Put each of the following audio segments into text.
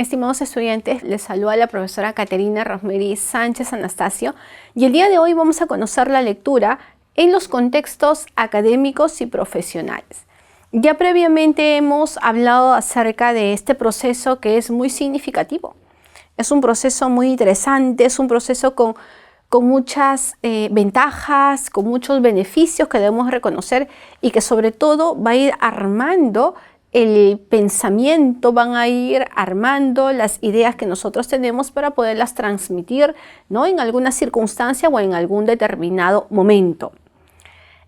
Estimados estudiantes, les saluda la profesora Caterina Rosemary Sánchez Anastasio y el día de hoy vamos a conocer la lectura en los contextos académicos y profesionales. Ya previamente hemos hablado acerca de este proceso que es muy significativo. Es un proceso muy interesante, es un proceso con muchas ventajas, con muchos beneficios que debemos reconocer y que sobre todo va a ir armando el pensamiento, van a ir armando las ideas que nosotros tenemos para poderlas transmitir, ¿no?, en alguna circunstancia o en algún determinado momento.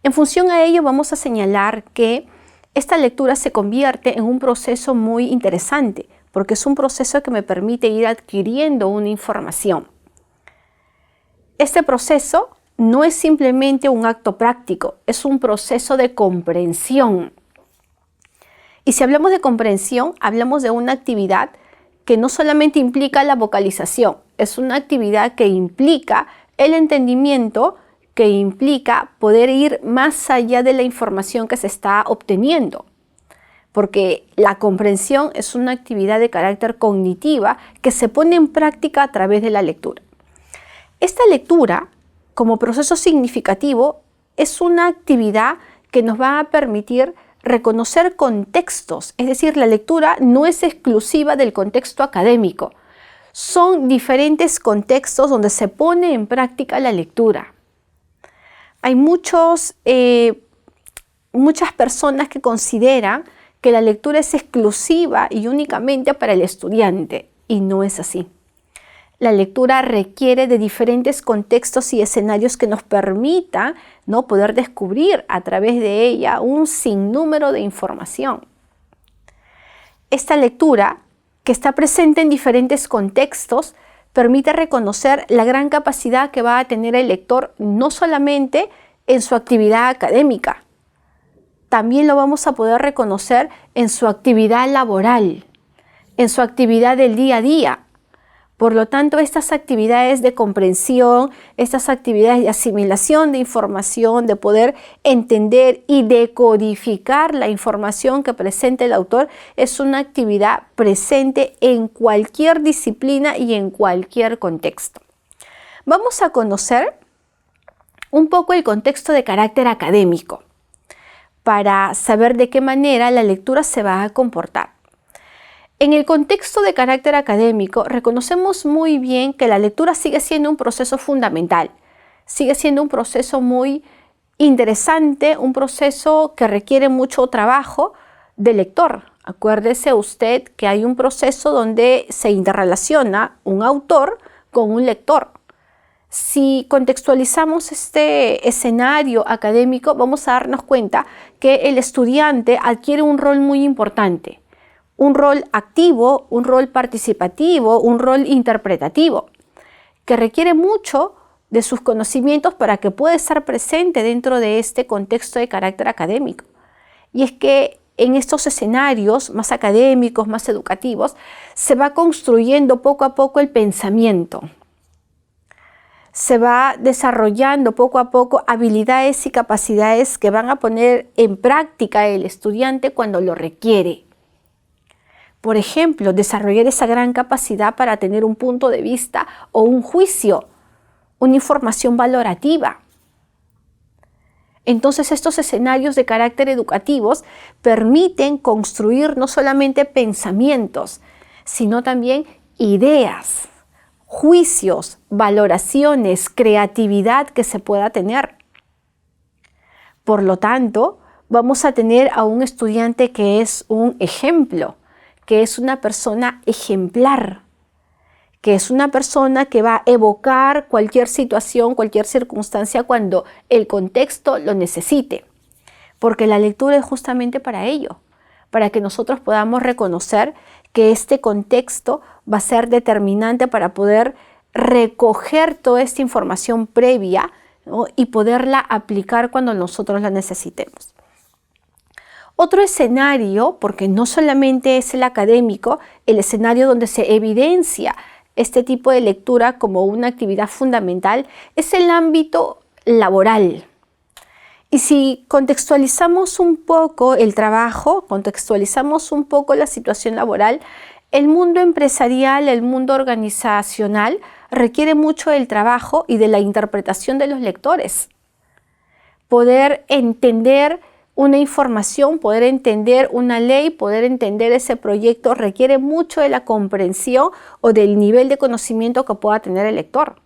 En función a ello vamos a señalar que esta lectura se convierte en un proceso muy interesante porque es un proceso que me permite ir adquiriendo una información. Este proceso no es simplemente un acto práctico, es un proceso de comprensión. Y si hablamos de comprensión, hablamos de una actividad que no solamente implica la vocalización, es una actividad que implica el entendimiento, que implica poder ir más allá de la información que se está obteniendo. Porque la comprensión es una actividad de carácter cognitiva que se pone en práctica a través de la lectura. Esta lectura, como proceso significativo, es una actividad que nos va a permitir reconocer contextos, es decir, la lectura no es exclusiva del contexto académico. Son diferentes contextos donde se pone en práctica la lectura. Hay muchas personas que consideran que la lectura es exclusiva y únicamente para el estudiante, y no es así. La lectura requiere de diferentes contextos y escenarios que nos permitan, ¿no?, poder descubrir a través de ella un sinnúmero de información. Esta lectura, que está presente en diferentes contextos, permite reconocer la gran capacidad que va a tener el lector no solamente en su actividad académica, también lo vamos a poder reconocer en su actividad laboral, en su actividad del día a día. Por lo tanto, estas actividades de comprensión, estas actividades de asimilación de información, de poder entender y decodificar la información que presenta el autor, es una actividad presente en cualquier disciplina y en cualquier contexto. Vamos a conocer un poco el contexto de carácter académico para saber de qué manera la lectura se va a comportar. En el contexto de carácter académico, reconocemos muy bien que la lectura sigue siendo un proceso fundamental, sigue siendo un proceso muy interesante, un proceso que requiere mucho trabajo del lector. Acuérdese usted que hay un proceso donde se interrelaciona un autor con un lector. Si contextualizamos este escenario académico, vamos a darnos cuenta que el estudiante adquiere un rol muy importante. Un rol activo, un rol participativo, un rol interpretativo, que requiere mucho de sus conocimientos para que pueda estar presente dentro de este contexto de carácter académico. Y es que en estos escenarios más académicos, más educativos, se va construyendo poco a poco el pensamiento. Se va desarrollando poco a poco habilidades y capacidades que van a poner en práctica el estudiante cuando lo requiere. Por ejemplo, desarrollar esa gran capacidad para tener un punto de vista o un juicio, una información valorativa. Entonces, estos escenarios de carácter educativos permiten construir no solamente pensamientos, sino también ideas, juicios, valoraciones, creatividad que se pueda tener. Por lo tanto, vamos a tener a un estudiante que es un ejemplo, que es una persona ejemplar, que es una persona que va a evocar cualquier situación, cualquier circunstancia cuando el contexto lo necesite. Porque la lectura es justamente para ello, para que nosotros podamos reconocer que este contexto va a ser determinante para poder recoger toda esta información previa, ¿no?, y poderla aplicar cuando nosotros la necesitemos. Otro escenario, porque no solamente es el académico, el escenario donde se evidencia este tipo de lectura como una actividad fundamental, es el ámbito laboral. Y si contextualizamos un poco el trabajo, contextualizamos un poco la situación laboral, El mundo empresarial, el mundo organizacional requiere mucho del trabajo y de la interpretación de los lectores. Poder entender una información, poder entender una ley, poder entender ese proyecto requiere mucho de la comprensión o del nivel de conocimiento que pueda tener el lector.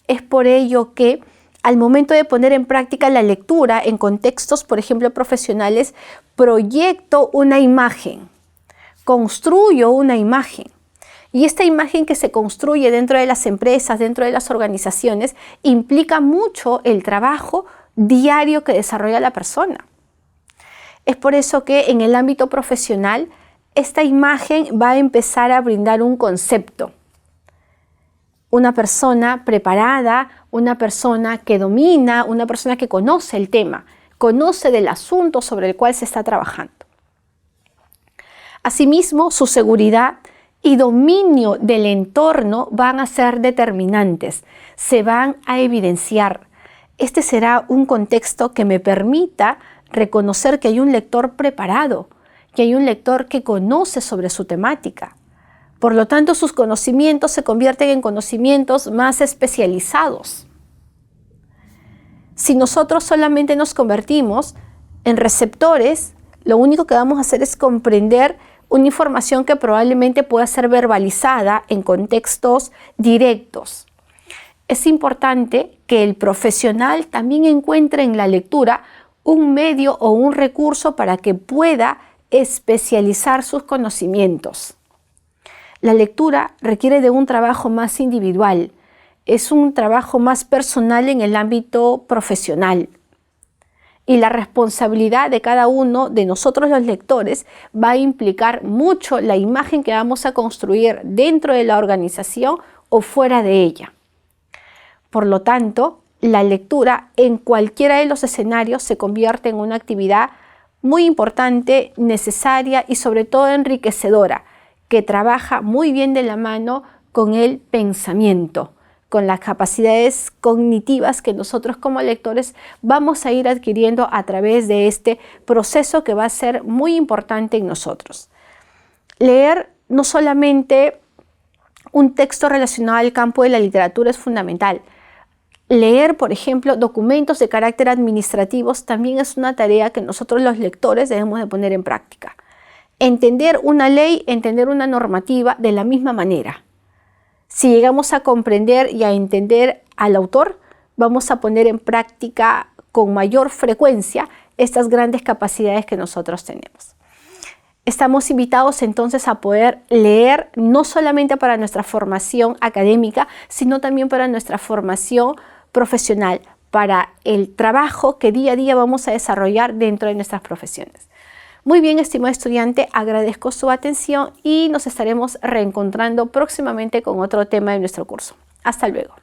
Es por ello que al momento de poner en práctica la lectura en contextos, por ejemplo, profesionales, proyecto una imagen, construyo una imagen. Y esta imagen que se construye dentro de las empresas, dentro de las organizaciones, implica mucho el trabajo diario que desarrolla la persona. Es por eso que en el ámbito profesional, esta imagen va a empezar a brindar un concepto. Una persona preparada, una persona que domina, una persona que conoce el tema, conoce del asunto sobre el cual se está trabajando. Asimismo, su seguridad y dominio del entorno van a ser determinantes, se van a evidenciar. Este será un contexto que me permita reconocer que hay un lector preparado, que hay un lector que conoce sobre su temática. Por lo tanto, sus conocimientos se convierten en conocimientos más especializados. Si nosotros solamente nos convertimos en receptores, lo único que vamos a hacer es comprender una información que probablemente pueda ser verbalizada en contextos directos. Es importante que el profesional también encuentre en la lectura un medio o un recurso para que pueda especializar sus conocimientos. La lectura requiere de un trabajo más individual, es un trabajo más personal en el ámbito profesional. Y la responsabilidad de cada uno de nosotros los lectores va a implicar mucho la imagen que vamos a construir dentro de la organización o fuera de ella. Por lo tanto, la lectura en cualquiera de los escenarios se convierte en una actividad muy importante, necesaria y sobre todo enriquecedora, que trabaja muy bien de la mano con el pensamiento, con las capacidades cognitivas que nosotros como lectores vamos a ir adquiriendo a través de este proceso que va a ser muy importante en nosotros. Leer no solamente un texto relacionado al campo de la literatura es fundamental. Leer, por ejemplo, documentos de carácter administrativo también es una tarea que nosotros los lectores debemos de poner en práctica. Entender una ley, entender una normativa de la misma manera. Si llegamos a comprender y a entender al autor, vamos a poner en práctica con mayor frecuencia estas grandes capacidades que nosotros tenemos. Estamos invitados entonces a poder leer no solamente para nuestra formación académica, sino también para nuestra formación profesional, para el trabajo que día a día vamos a desarrollar dentro de nuestras profesiones. Muy bien, estimado estudiante, agradezco su atención y nos estaremos reencontrando próximamente con otro tema de nuestro curso. Hasta luego.